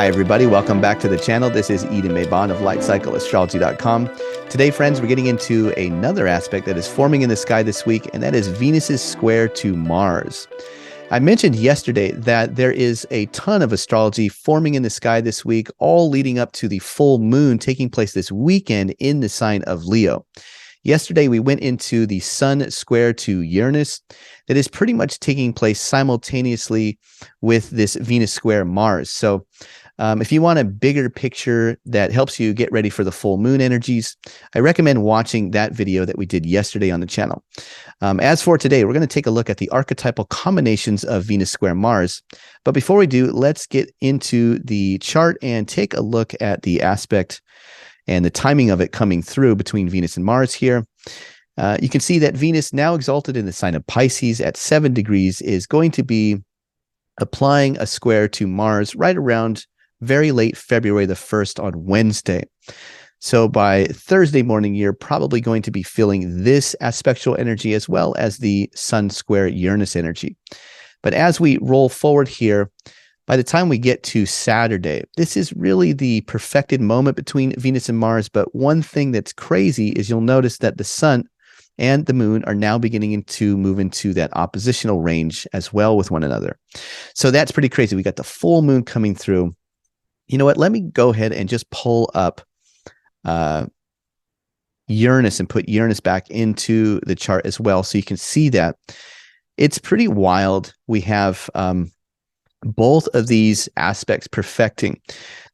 Hi, everybody. Welcome back to the channel. This is Eden Maybon of LightCycleAstrology.com. Today, friends, we're getting into another aspect that is forming in the sky this week, and that is Venus's square to Mars. I mentioned yesterday that there is a ton of astrology forming in the sky this week, all leading up to the full moon taking place this weekend in the sign of Leo. Yesterday, we went into the Sun square to Uranus that is pretty much taking place simultaneously with this Venus square Mars. So if you want a bigger picture that helps you get ready for the full moon energies, I recommend watching that video that we did yesterday on the channel. As for today, we're going to take a look at the archetypal combinations of Venus square Mars. But before we do, let's get into the chart and take a look at the aspect and the timing of it coming through between Venus and Mars here. You can see that Venus, now exalted in the sign of Pisces at 7 degrees, is going to be applying a square to Mars right around very late February the 1st on Wednesday. So by Thursday morning, you're probably going to be feeling this aspectual energy as well as the Sun square Uranus energy. But as we roll forward here, by the time we get to Saturday, this is really the perfected moment between Venus and Mars. But one thing that's crazy is you'll notice that the Sun and the Moon are now beginning to move into that oppositional range as well with one another. So that's pretty crazy. We got the full moon coming through. You know what? Let me go ahead and just pull up Uranus and put Uranus back into the chart as well, so you can see that it's pretty wild. We have both of these aspects perfecting.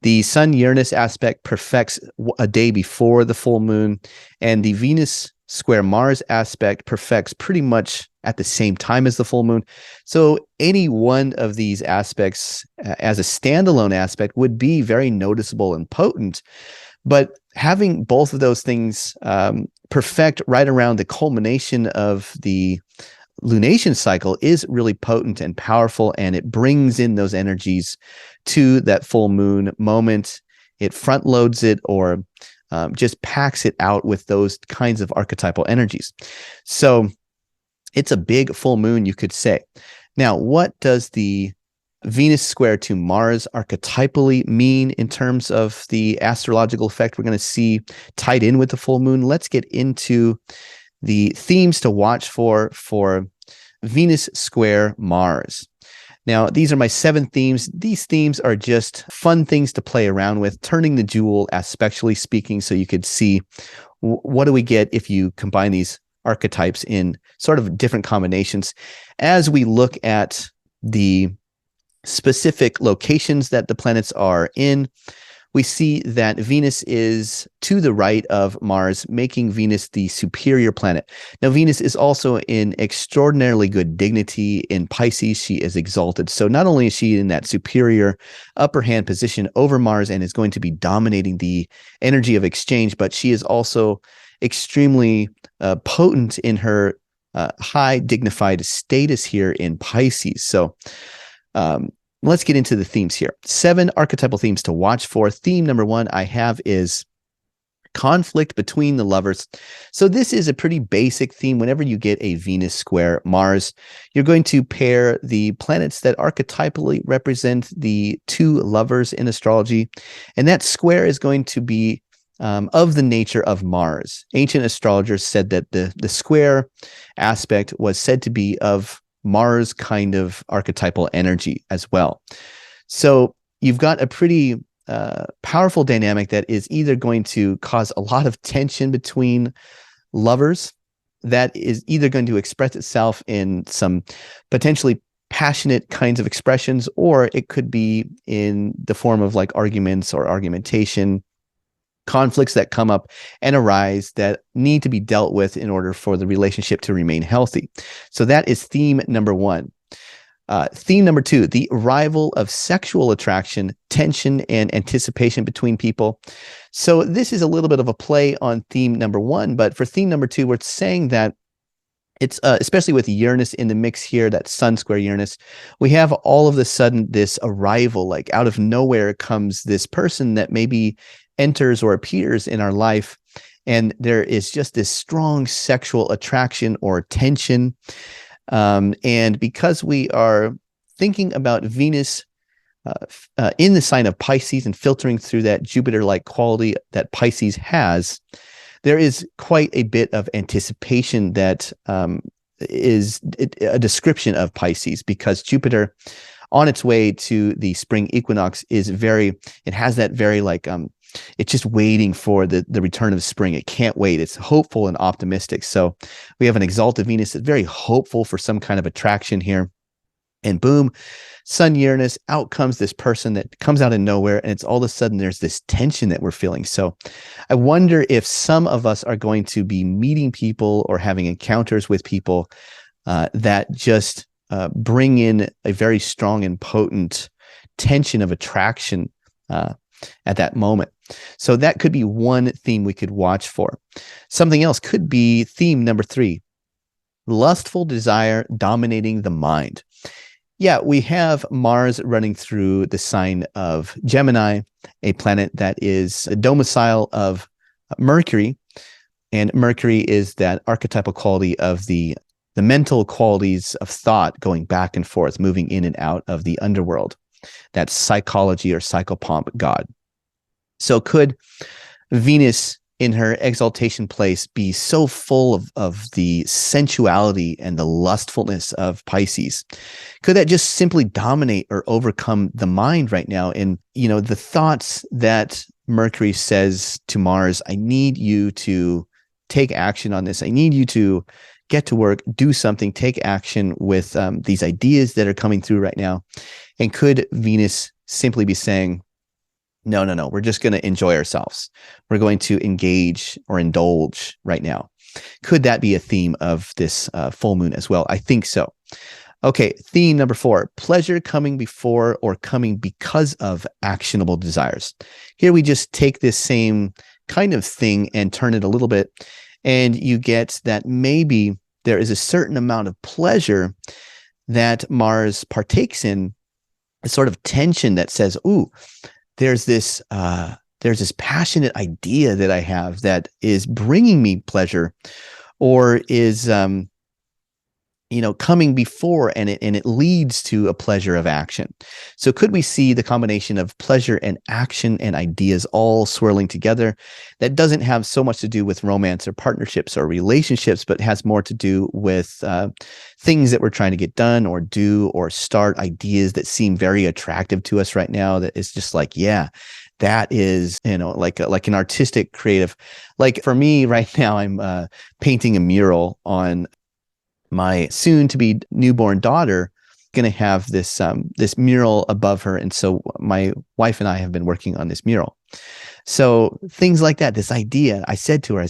The Sun-Uranus aspect perfects a day before the full moon, and the Venus square Mars aspect perfects pretty much at the same time as the full moon. So any one of these aspects as a standalone aspect would be very noticeable and potent. But having both of those things perfect right around the culmination of the lunation cycle is really potent and powerful, and it brings in those energies to that full moon moment. It front loads it or just packs it out with those kinds of archetypal energies. So it's a big full moon, you could say. Now, what does the Venus square to Mars archetypally mean in terms of the astrological effect we're going to see tied in with the full moon? Let's get into the themes to watch for Venus square Mars. Now, these are my 7 themes. These themes are just fun things to play around with, turning the jewel aspectually speaking, so you could see what do we get if you combine these archetypes in sort of different combinations. As we look at the specific locations that the planets are in, we see that Venus is to the right of Mars, making Venus the superior planet. Now, Venus is also in extraordinarily good dignity in Pisces. She is exalted. So not only is she in that superior upper hand position over Mars and is going to be dominating the energy of exchange, but she is also extremely potent in her high dignified status here in Pisces. So, let's get into the themes here. 7 archetypal themes to watch for. Theme number 1 I have is conflict between the lovers. So this is a pretty basic theme. Whenever you get a Venus square Mars, you're going to pair the planets that archetypally represent the 2 lovers in astrology. And that square is going to be of the nature of Mars. Ancient astrologers said that the square aspect was said to be of Mars kind of archetypal energy as well. So you've got a pretty powerful dynamic that is either going to cause a lot of tension between lovers, that is either going to express itself in some potentially passionate kinds of expressions, or it could be in the form of like arguments or argumentation, conflicts that come up and arise that need to be dealt with in order for the relationship to remain healthy. So that is theme number 1. Theme number 2, the arrival of sexual attraction, tension, and anticipation between people. So this is a little bit of a play on theme number 1, but for theme number 2, we're saying that it's especially with Uranus in the mix here, that Sun square Uranus, we have all of a sudden this arrival, like out of nowhere comes this person that maybe enters or appears in our life, and there is just this strong sexual attraction or tension. And because we are thinking about Venus in the sign of Pisces and filtering through that Jupiter-like quality that Pisces has, there is quite a bit of anticipation that is a description of Pisces, because Jupiter on its way to the spring equinox it has that very like, it's just waiting for the return of spring. It can't wait. It's hopeful and optimistic. So we have an exalted Venus that's very hopeful for some kind of attraction here. And boom, Sun Uranus, out comes this person that comes out of nowhere, and it's all of a sudden there's this tension that we're feeling. So I wonder if some of us are going to be meeting people or having encounters with people that just bring in a very strong and potent tension of attraction at that moment. So that could be one theme we could watch for. Something else could be theme number 3, lustful desire dominating the mind. Yeah, we have Mars running through the sign of Gemini, a planet that is a domicile of Mercury. And Mercury is that archetypal quality of the mental qualities of thought going back and forth, moving in and out of the underworld. That's psychology or psychopomp god. So could Venus in her exaltation place be so full of the sensuality and the lustfulness of Pisces? Could that just simply dominate or overcome the mind right now? And, the thoughts that Mercury says to Mars, I need you to take action on this. I need you to get to work, do something, take action with these ideas that are coming through right now. And could Venus simply be saying, no, we're just going to enjoy ourselves. We're going to engage or indulge right now. Could that be a theme of this full moon as well? I think so. Okay, theme number 4, pleasure coming before or coming because of actionable desires. Here we just take this same kind of thing and turn it a little bit, and you get that maybe there is a certain amount of pleasure that Mars partakes in, a sort of tension that says, ooh, there's this passionate idea that I have that is bringing me pleasure, or is coming before, and it leads to a pleasure of action. So could we see the combination of pleasure and action and ideas all swirling together? That doesn't have so much to do with romance or partnerships or relationships, but has more to do with things that we're trying to get done or do or start, ideas that seem very attractive to us right now. That is just like, yeah, that is, like an artistic creative. Like for me right now, I'm painting a mural on my soon-to-be newborn daughter. Going to have this mural above her, and so my wife and I have been working on this mural. So things like that, this idea, I said to her,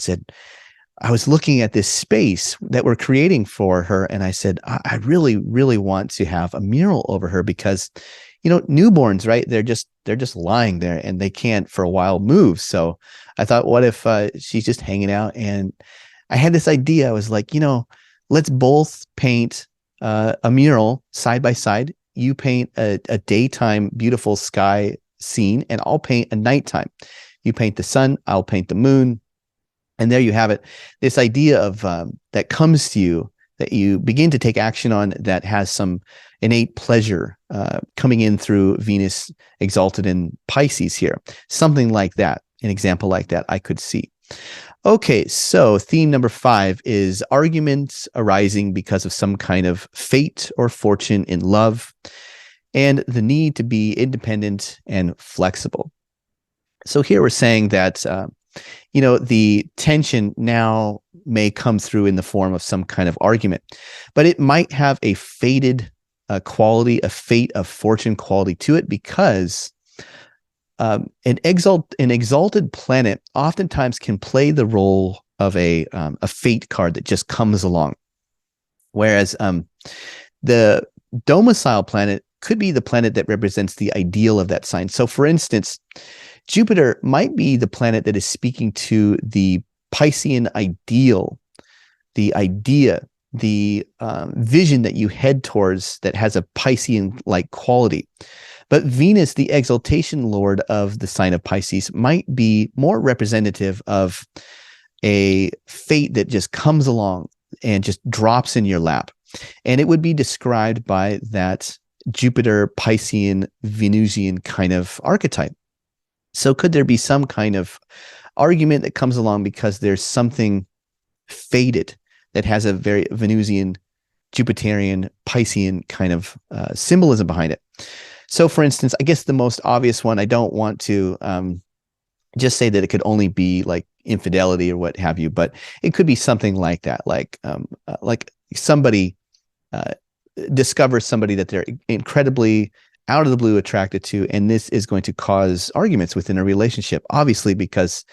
I was looking at this space that we're creating for her, and I said, I really, really want to have a mural over her, because newborns, right? They're just lying there and they can't for a while move. So I thought, what if she's just hanging out? And I had this idea. I was like, let's both paint a mural side by side. You paint a daytime beautiful sky scene, and I'll paint a nighttime. You paint the sun, I'll paint the moon. And there you have it. This idea of that comes to you, that you begin to take action on, that has some innate pleasure coming in through Venus exalted in Pisces here. Something like that, an example like that I could see. Okay, so theme number 5 is arguments arising because of some kind of fate or fortune in love, and the need to be independent and flexible. So here we're saying that, the tension now may come through in the form of some kind of argument, but it might have a fated quality, a fate of fortune quality to it, because an exalted planet oftentimes can play the role of a fate card that just comes along, whereas the domicile planet could be the planet that represents the ideal of that sign. So, for instance, Jupiter might be the planet that is speaking to the Piscean ideal, the idea, the vision that you head towards that has a Piscean-like quality. But Venus, the exaltation lord of the sign of Pisces, might be more representative of a fate that just comes along and just drops in your lap. And it would be described by that Jupiter, Piscean, Venusian kind of archetype. So could there be some kind of argument that comes along because there's something fated that has a very Venusian, Jupiterian, Piscean kind of symbolism behind it? So for instance, I guess the most obvious one, I don't want to just say that it could only be like infidelity or what have you, but it could be something like that, like somebody discovers somebody that they're incredibly out of the blue attracted to, and this is going to cause arguments within a relationship, obviously, because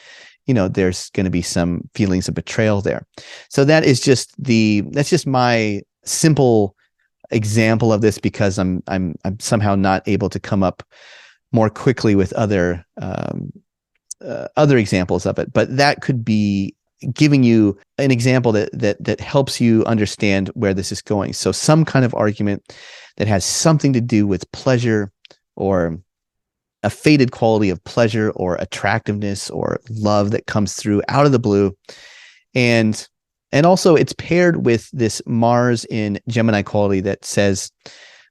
there's going to be some feelings of betrayal there. So that's just my simple example of this, because I'm somehow not able to come up more quickly with other examples of it. But that could be giving you an example that helps you understand where this is going. So some kind of argument that has something to do with pleasure, or a fated quality of pleasure or attractiveness or love that comes through out of the blue. And also it's paired with this Mars in Gemini quality that says,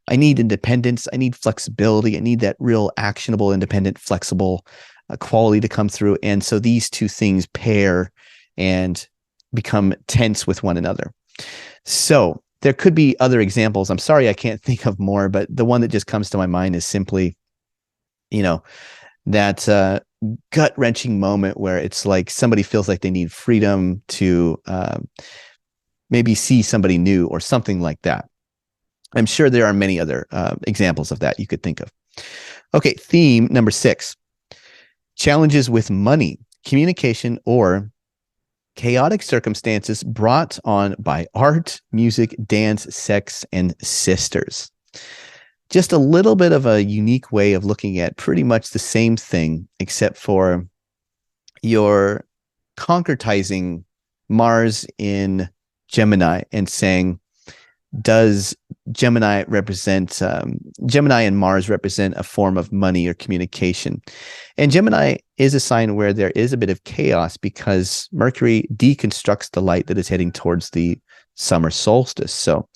I need independence, I need flexibility, I need that real actionable, independent, flexible quality to come through. And so these two things pair and become tense with one another. So there could be other examples. I'm sorry, I can't think of more, but the one that just comes to my mind is simply, that gut-wrenching moment where it's like somebody feels like they need freedom to maybe see somebody new or something like that. I'm sure there are many other examples of that you could think of. Okay, theme number 6. Challenges with money, communication, or chaotic circumstances brought on by art, music, dance, sex, and sisters. Just a little bit of a unique way of looking at pretty much the same thing, except for you're concretizing Mars in Gemini and saying, does Gemini and Mars represent a form of money or communication? And Gemini is a sign where there is a bit of chaos because Mercury deconstructs the light that is heading towards the summer solstice. So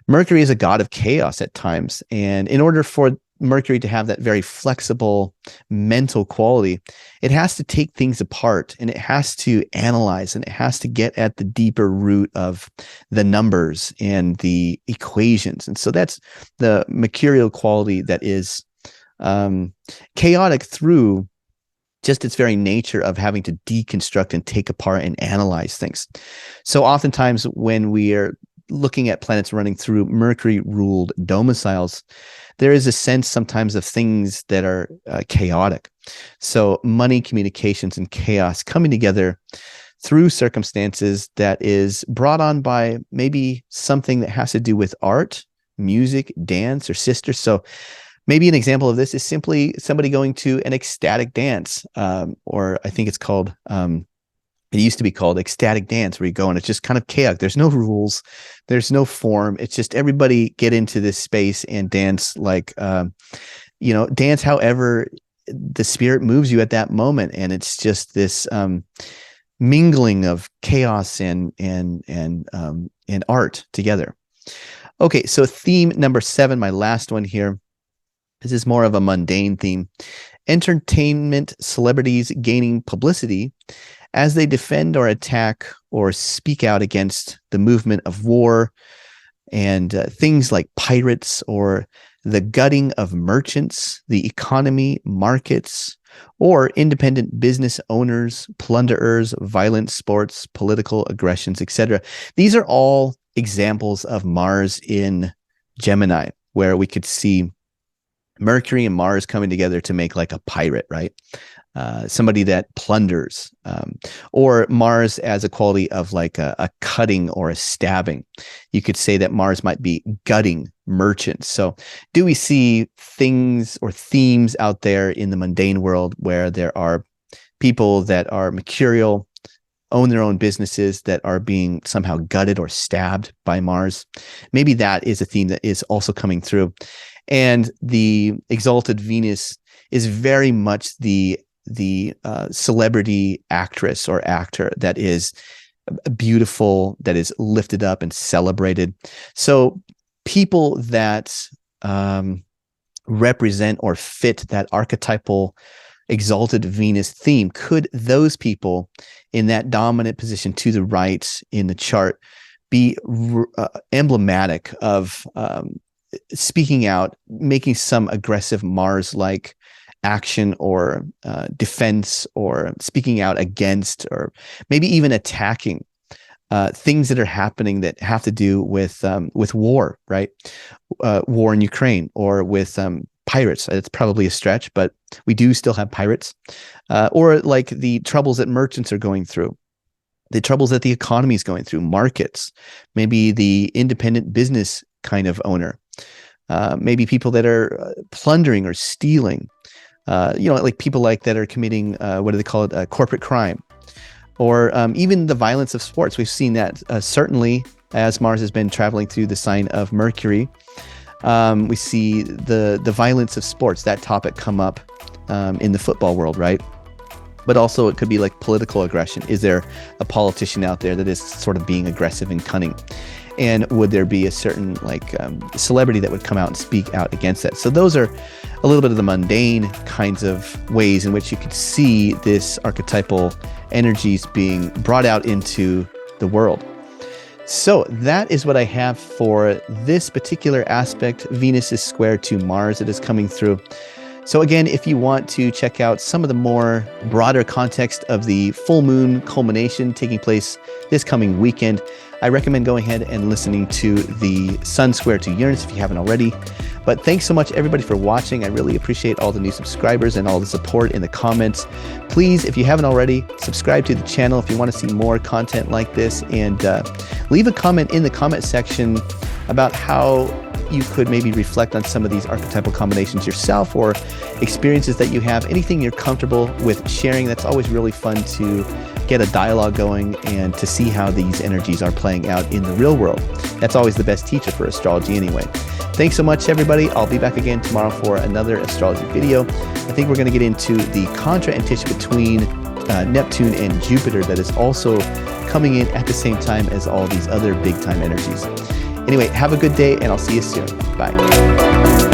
Mercury is a god of chaos at times. And in order for Mercury to have that very flexible mental quality, it has to take things apart and it has to analyze and it has to get at the deeper root of the numbers and the equations. And so that's the mercurial quality that is chaotic through just its very nature of having to deconstruct and take apart and analyze things. So oftentimes when we are looking at planets running through Mercury-ruled domiciles, there is a sense sometimes of things that are chaotic. So money, communications, and chaos coming together through circumstances that is brought on by maybe something that has to do with art, music, dance, or sisters. So maybe an example of this is simply somebody going to an ecstatic dance, or I think it's called, it used to be called ecstatic dance, where you go and it's just kind of chaotic. There's no rules. There's no form. It's just everybody get into this space and dance like, dance however the spirit moves you at that moment. And it's just this mingling of chaos and art together. Okay, so theme number 7, my last one here. This is more of a mundane theme. Entertainment celebrities gaining publicity as they defend or attack or speak out against the movement of war and things like pirates or the gutting of merchants, the economy, markets, or independent business owners, plunderers, violent sports, political aggressions, etc. These are all examples of Mars in Gemini, where we could see Mercury and Mars coming together to make like a pirate, right? Somebody that plunders, or Mars as a quality of like a cutting or a stabbing. You could say that Mars might be gutting merchants. So do we see things or themes out there in the mundane world where there are people that are mercurial, own their own businesses, that are being somehow gutted or stabbed by Mars? Maybe that is a theme that is also coming through. And the exalted Venus is very much the celebrity actress or actor that is beautiful, that is lifted up and celebrated. So people that represent or fit that archetypal exalted Venus theme? Could those people in that dominant position to the right in the chart be emblematic of speaking out, making some aggressive Mars-like action or defense, or speaking out against, or maybe even attacking things that are happening that have to do with war, right? War in Ukraine, or with pirates. It's probably a stretch, but we do still have pirates. Or like the troubles that merchants are going through, the troubles that the economy is going through, markets, maybe the independent business kind of owner, maybe people that are plundering or stealing, like people like that are committing, what do they call it, corporate crime, or even the violence of sports. We've seen that certainly as Mars has been traveling through the sign of Mercury. We see the violence of sports, that topic come up in the football world, right? But also it could be like political aggression. Is there a politician out there that is sort of being aggressive and cunning? And would there be a certain celebrity that would come out and speak out against that? So those are a little bit of the mundane kinds of ways in which you could see this archetypal energies being brought out into the world. So that is what I have for this particular aspect. Venus is square to Mars. It is coming through. So again, if you want to check out some of the more broader context of the full moon culmination taking place this coming weekend, I recommend going ahead and listening to the Sun square to Uranus if you haven't already. But thanks so much everybody for watching. I really appreciate all the new subscribers and all the support in the comments. Please, if you haven't already, subscribe to the channel if you want to see more content like this, and leave a comment in the comment section about how you could maybe reflect on some of these archetypal combinations yourself, or experiences that you have, anything you're comfortable with sharing. That's always really fun to get a dialogue going and to see how these energies are playing out in the real world. That's always the best teacher for astrology anyway. Thanks so much, everybody. I'll be back again tomorrow for another astrology video. I think we're going to get into the contra-intuition between Neptune and Jupiter that is also coming in at the same time as all these other big time energies. Anyway, have a good day, and I'll see you soon. Bye.